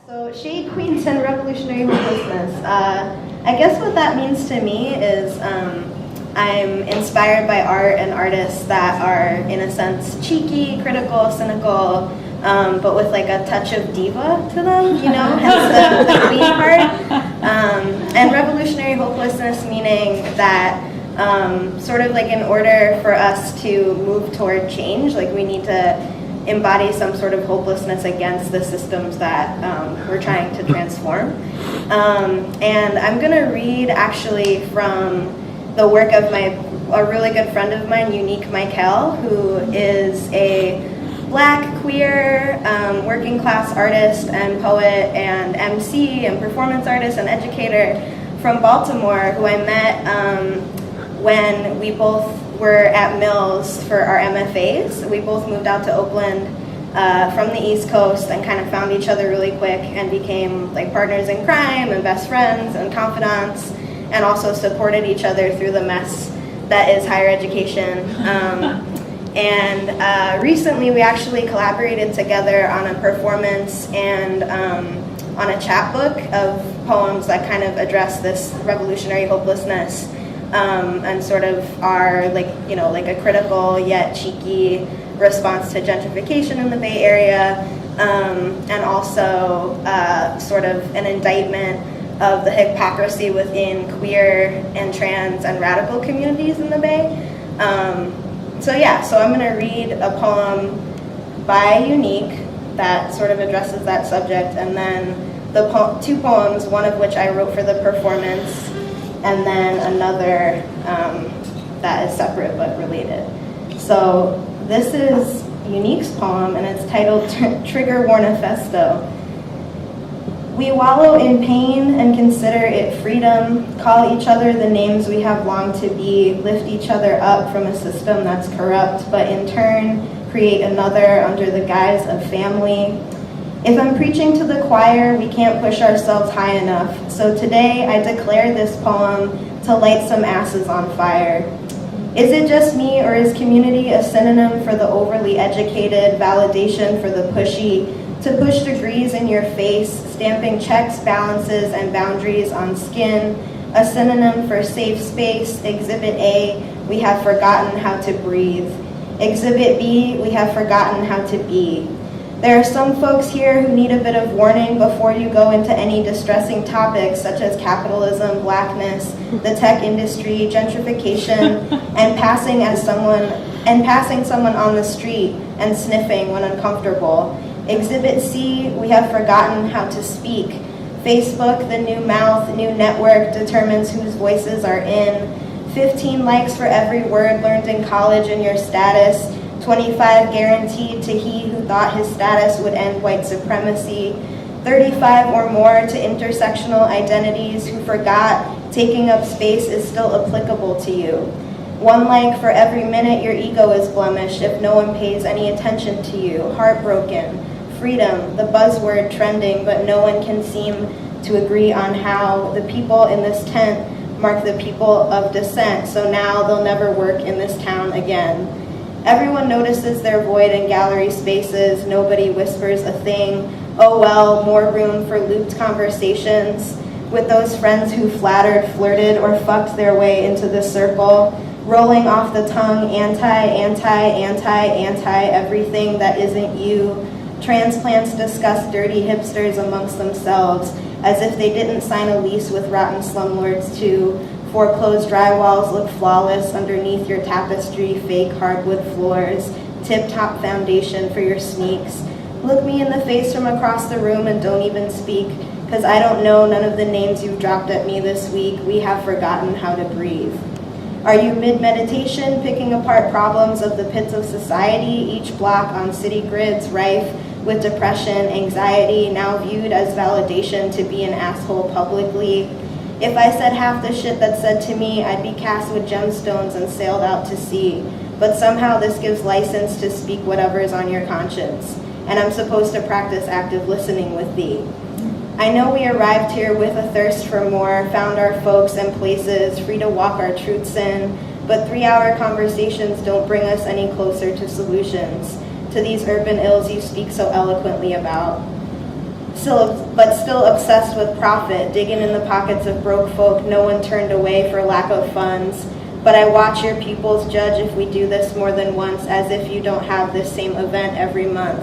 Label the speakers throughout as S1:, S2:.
S1: So Shade Queens and Revolutionary Hopelessness. I guess what that means to me is I'm inspired by art and artists that are, in a sense, cheeky, critical, cynical, but with like a touch of diva to them, you know, hence the queen part. And revolutionary hopelessness meaning that sort of like in order for us to move toward change, like we need to embody some sort of hopelessness against the systems that we're trying to transform. And I'm going to read actually from the work of a really good friend of mine, Unique Michael, who is a Black, queer, working class artist and poet and MC and performance artist and educator from Baltimore, who I met when we both were at Mills for our MFAs. We both moved out to Oakland from the East Coast and kind of found each other really quick and became like partners in crime and best friends and confidants, and also supported each other through the mess that is higher education. And recently we actually collaborated together on a performance and on a chapbook of poems that kind of address this revolutionary hopelessness and sort of are like, you know, like a critical yet cheeky response to gentrification in the Bay Area, and also sort of an indictment of the hypocrisy within queer and trans and radical communities in the Bay. So I'm going to read a poem by Unique that sort of addresses that subject, and then the two poems, one of which I wrote for the performance, and then another that is separate but related. So this is Unique's poem, and it's titled Trigger Warnifesto. We wallow in pain and consider it freedom, call each other the names we have longed to be, lift each other up from a system that's corrupt, but in turn create another under the guise of family. If I'm preaching to the choir, we can't push ourselves high enough, so today I declare this poem to light some asses on fire. Is it just me, or is community a synonym for the overly educated, validation for the pushy, to push degrees in your face, stamping checks, balances, and boundaries on skin, a synonym for safe space? Exhibit A, we have forgotten how to breathe. Exhibit B, we have forgotten how to be. There are some folks here who need a bit of warning before you go into any distressing topics such as capitalism, blackness, the tech industry, gentrification, and passing someone on the street and sniffing when uncomfortable. Exhibit C, we have forgotten how to speak. Facebook, the new mouth, new network, determines whose voices are in. 15 likes for every word learned in college in your status. 25 guaranteed to he who thought his status would end white supremacy. 35 or more to intersectional identities who forgot taking up space is still applicable to you. 1 like for every minute your ego is blemished if no one pays any attention to you. Heartbroken. Freedom, the buzzword trending, but no one can seem to agree on how. The people in this tent mark the people of dissent, so now they'll never work in this town again. Everyone notices their void in gallery spaces. Nobody whispers a thing. Oh well, more room for looped conversations with those friends who flattered, flirted, or fucked their way into the circle. Rolling off the tongue, anti, everything that isn't you. Transplants discuss dirty hipsters amongst themselves as if they didn't sign a lease with rotten slumlords too. Foreclosed drywalls look flawless underneath your tapestry, fake hardwood floors, tip-top foundation for your sneaks. Look me in the face from across the room and don't even speak, because I don't know none of the names you've dropped at me this week. We have forgotten how to breathe. Are you mid-meditation, picking apart problems of the pits of society, each block on city grids rife with depression, anxiety, now viewed as validation to be an asshole publicly? If I said half the shit that's said to me, I'd be cast with gemstones and sailed out to sea. But somehow this gives license to speak whatever is on your conscience. And I'm supposed to practice active listening with thee. I know we arrived here with a thirst for more, found our folks and places, free to walk our truths in, but 3-hour conversations don't bring us any closer to solutions, to these urban ills you speak so eloquently about. still obsessed with profit, digging in the pockets of broke folk no one turned away for lack of funds. But I watch your pupils judge if we do this more than once, as if you don't have this same event every month.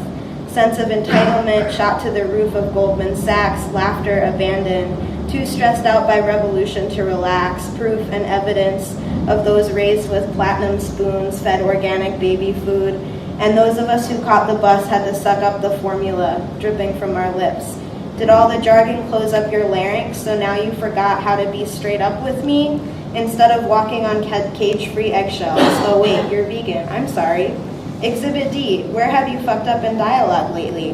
S1: Sense of entitlement shot to the roof of Goldman Sachs, laughter abandoned, too stressed out by revolution to relax, proof and evidence of those raised with platinum spoons, fed organic baby food, and those of us who caught the bus had to suck up the formula, dripping from our lips. Did all the jargon close up your larynx, so now you forgot how to be straight up with me? Instead of walking on cage-free eggshells. Oh wait, you're vegan, I'm sorry. Exhibit D, where have you fucked up in dialogue lately?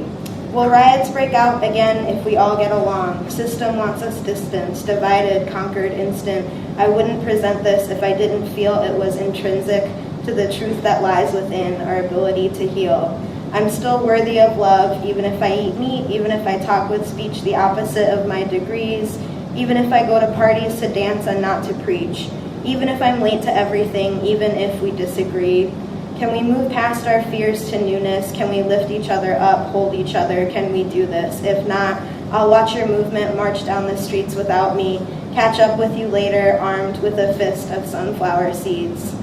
S1: Will riots break out again if we all get along? System wants us distanced, divided, conquered, instant. I wouldn't present this if I didn't feel it was intrinsic to the truth that lies within our ability to heal. I'm still worthy of love, even if I eat meat, even if I talk with speech the opposite of my degrees, even if I go to parties to dance and not to preach, even if I'm late to everything, even if we disagree. Can we move past our fears to newness? Can we lift each other up, hold each other? Can we do this? If not, I'll watch your movement march down the streets without me, catch up with you later, armed with a fist of sunflower seeds.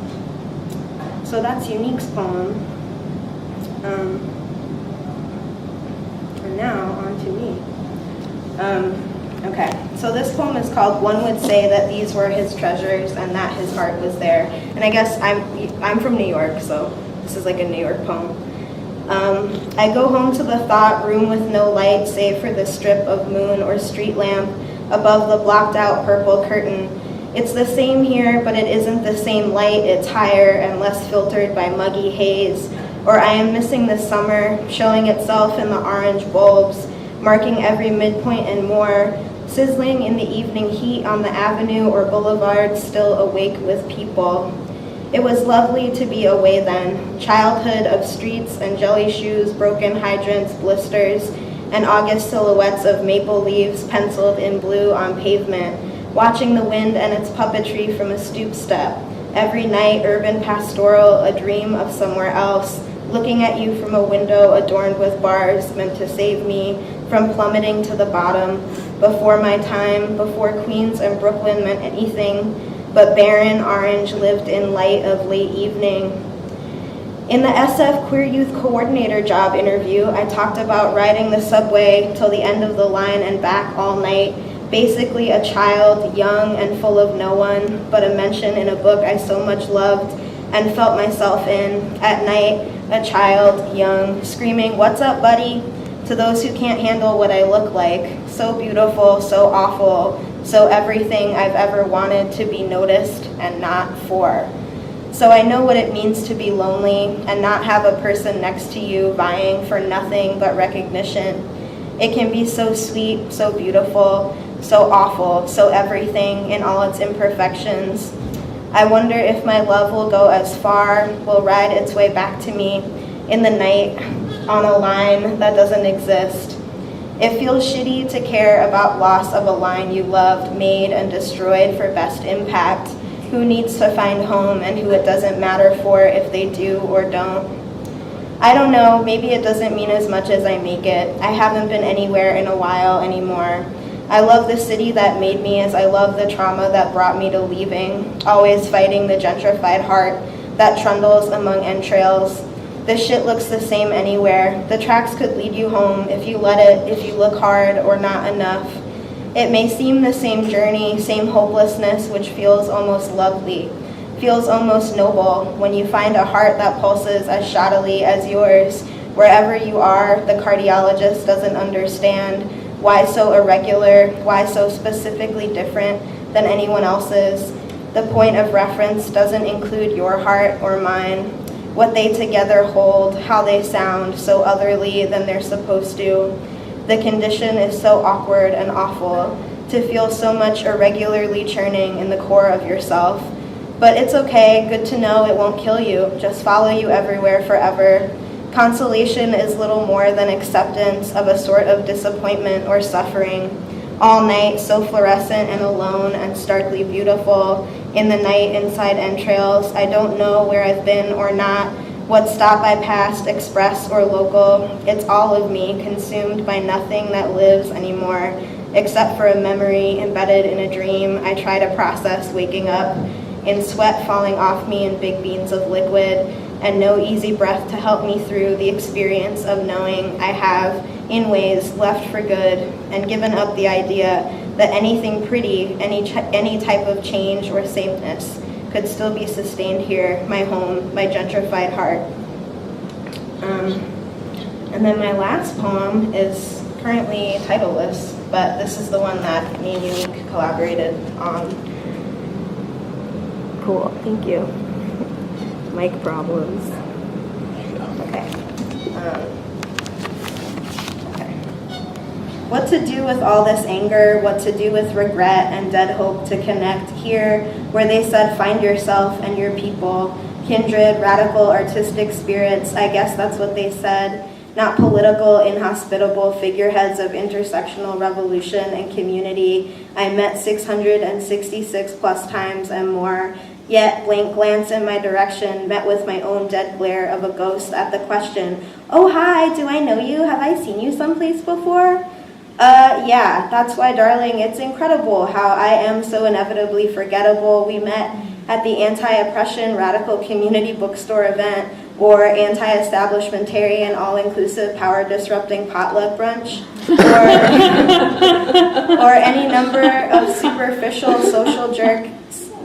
S1: So that's Unique's poem. And now on to me. Okay, so this poem is called One Would Say That These Were His Treasures and That His Heart Was There. And I guess I'm from New York, so this is like a New York poem. I go home to the thought room with no light save for the strip of moon or street lamp above the blocked out purple curtain. It's the same here, but it isn't the same light. It's higher and less filtered by muggy haze. Or I am missing the summer, showing itself in the orange bulbs, marking every midpoint and more, sizzling in the evening heat on the avenue or boulevard, still awake with people. It was lovely to be away then, childhood of streets and jelly shoes, broken hydrants, blisters, and August silhouettes of maple leaves penciled in blue on pavement, watching the wind and its puppetry from a stoop step. Every night, urban pastoral, a dream of somewhere else, looking at you from a window adorned with bars meant to save me from plummeting to the bottom, before my time, before Queens and Brooklyn meant anything, but barren orange lived in light of late evening. In the SF Queer Youth Coordinator job interview, I talked about riding the subway till the end of the line and back all night, basically a child, young and full of no one, but a mention in a book I so much loved and felt myself in. At night, a child, young, screaming, "What's up, buddy?" to those who can't handle what I look like. So beautiful, so awful, so everything I've ever wanted to be noticed and not for. So I know what it means to be lonely and not have a person next to you vying for nothing but recognition. It can be so sweet, so beautiful, so awful, so everything in all its imperfections. I wonder if my love will go as far, will ride its way back to me in the night on a line that doesn't exist. It feels shitty to care about loss of a line you loved, made, and destroyed for best impact. Who needs to find home and who it doesn't matter for if they do or don't. I don't know, maybe it doesn't mean as much as I make it. I haven't been anywhere in a while anymore. I love the city that made me as I love the trauma that brought me to leaving, always fighting the gentrified heart that trundles among entrails. The shit looks the same anywhere. The tracks could lead you home if you let it, if you look hard or not enough. It may seem the same journey, same hopelessness, which feels almost lovely, feels almost noble when you find a heart that pulses as shoddily as yours. Wherever you are, the cardiologist doesn't understand why so irregular, why so specifically different than anyone else's. The point of reference doesn't include your heart or mine. What they together hold, how they sound so otherly than they're supposed to. The condition is so awkward and awful, to feel so much irregularly churning in the core of yourself. But it's okay, good to know it won't kill you, just follow you everywhere forever. Consolation is little more than acceptance of a sort of disappointment or suffering. All night, so fluorescent and alone and starkly beautiful. In the night inside entrails, I don't know where I've been or not, What stop I passed, express or local, it's all of me, consumed by nothing that lives anymore, except for a memory embedded in a dream I try to process waking up, in sweat falling off me in big beans of liquid, and no easy breath to help me through the experience of knowing I have, in ways, left for good, and given up the idea that anything pretty, any type of change or sameness could still be sustained here, my home, my gentrified heart. And then my last poem is currently titleless, but this is the one that me and Unique collaborated on. Cool, thank you. Mic problems. Okay. What to do with all this anger, what to do with regret and dead hope to connect here where they said find yourself and your people, kindred, radical, artistic spirits, I guess that's what they said, not political, inhospitable figureheads of intersectional revolution and community I met 666 plus times and more, yet blank glance in my direction met with my own dead glare of a ghost at the question, oh hi, do I know you? Have I seen you someplace before? Yeah, that's why, darling, it's incredible how I am so inevitably forgettable. We met at the anti-oppression radical community bookstore event or anti-establishmentarian all-inclusive power-disrupting potluck brunch or any number of superficial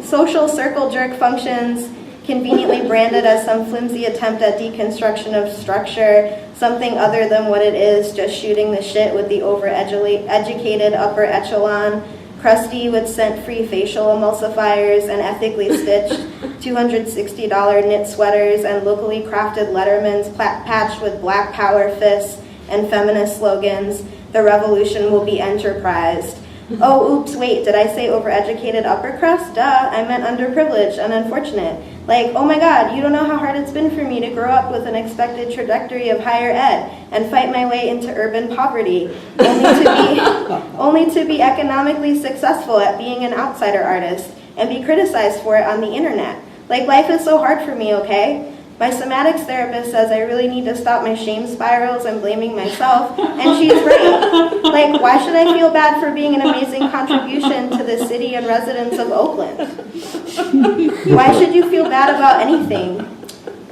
S1: social circle jerk functions conveniently branded as some flimsy attempt at deconstruction of structure, something other than what it is, just shooting the shit with the over-educated upper echelon, crusty with scent-free facial emulsifiers and ethically stitched $260 knit sweaters and locally crafted Lettermans patched with Black Power fists and feminist slogans. The revolution will be enterprised. Oh, oops, wait, did I say overeducated upper crust? Duh, I meant underprivileged and unfortunate. Like, oh my God, you don't know how hard it's been for me to grow up with an expected trajectory of higher ed and fight my way into urban poverty, only to be economically successful at being an outsider artist and be criticized for it on the internet. Like, life is so hard for me, okay? My somatics therapist says I really need to stop my shame spirals and blaming myself, and she's right. Like, why should I feel bad for being an amazing contribution to the city and residents of Oakland? Why should you feel bad about anything?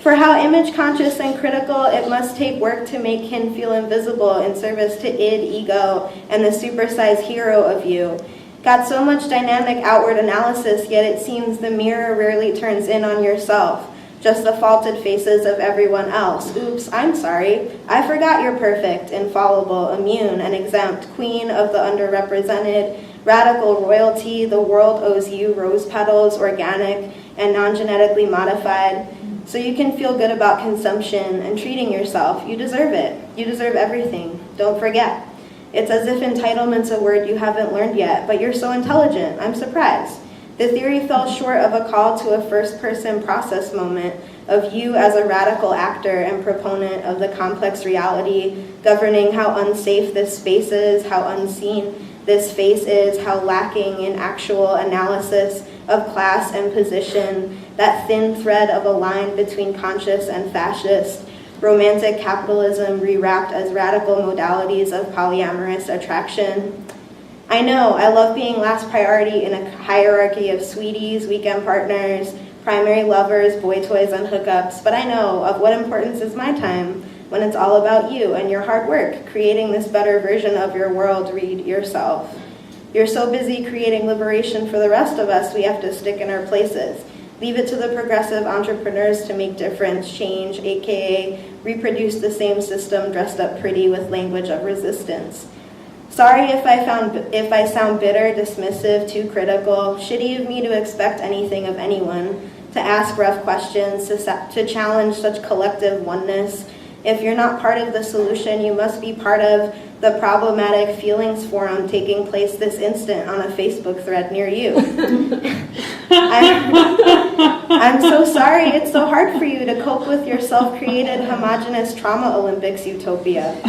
S1: For how image conscious and critical it must take work to make him feel invisible in service to id, ego, and the supersized hero of you. Got so much dynamic outward analysis, yet it seems the mirror rarely turns in on yourself. Just the faulted faces of everyone else. Oops, I'm sorry. I forgot you're perfect, infallible, immune, and exempt, queen of the underrepresented, radical royalty the world owes you, rose petals, organic, and non-genetically modified. So you can feel good about consumption and treating yourself. You deserve it. You deserve everything. Don't forget. It's as if entitlement's a word you haven't learned yet, but you're so intelligent. I'm surprised. The theory fell short of a call to a first-person process moment of you as a radical actor and proponent of the complex reality governing how unsafe this space is, how unseen this face is, how lacking in actual analysis of class and position, that thin thread of a line between conscious and fascist, romantic capitalism rewrapped as radical modalities of polyamorous attraction. I know, I love being last priority in a hierarchy of sweeties, weekend partners, primary lovers, boy toys, and hookups, but I know of what importance is my time when it's all about you and your hard work, creating this better version of your world. Read yourself. You're so busy creating liberation for the rest of us, we have to stick in our places. Leave it to the progressive entrepreneurs to make difference, change, aka reproduce the same system dressed up pretty with language of resistance. Sorry if I sound bitter, dismissive, too critical. Shitty of me to expect anything of anyone, to ask rough questions, to challenge such collective oneness. If you're not part of the solution, you must be part of the problematic feelings forum taking place this instant on a Facebook thread near you. I'm so sorry it's so hard for you to cope with your self-created homogenous trauma Olympics utopia.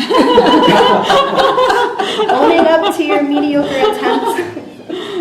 S1: Owning up to your mediocre attempts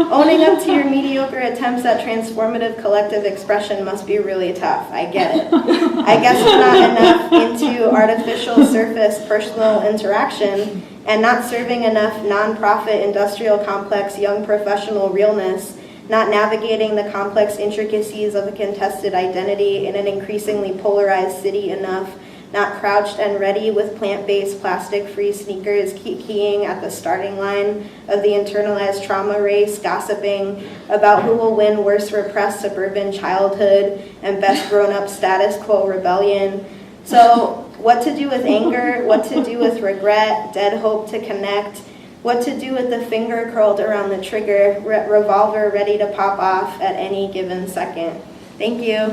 S1: Owning up to your mediocre attempts at transformative collective expression must be really tough. I get it. I guess I'm not enough into artificial surface personal interaction and not serving enough nonprofit industrial complex young professional realness, not navigating the complex intricacies of a contested identity in an increasingly polarized city enough, not crouched and ready with plant-based, plastic-free sneakers keying at the starting line of the internalized trauma race, gossiping about who will win worst repressed suburban childhood and best grown-up status quo rebellion. So what to do with anger, what to do with regret, dead hope to connect, what to do with the finger curled around the trigger, revolver ready to pop off at any given second. Thank you.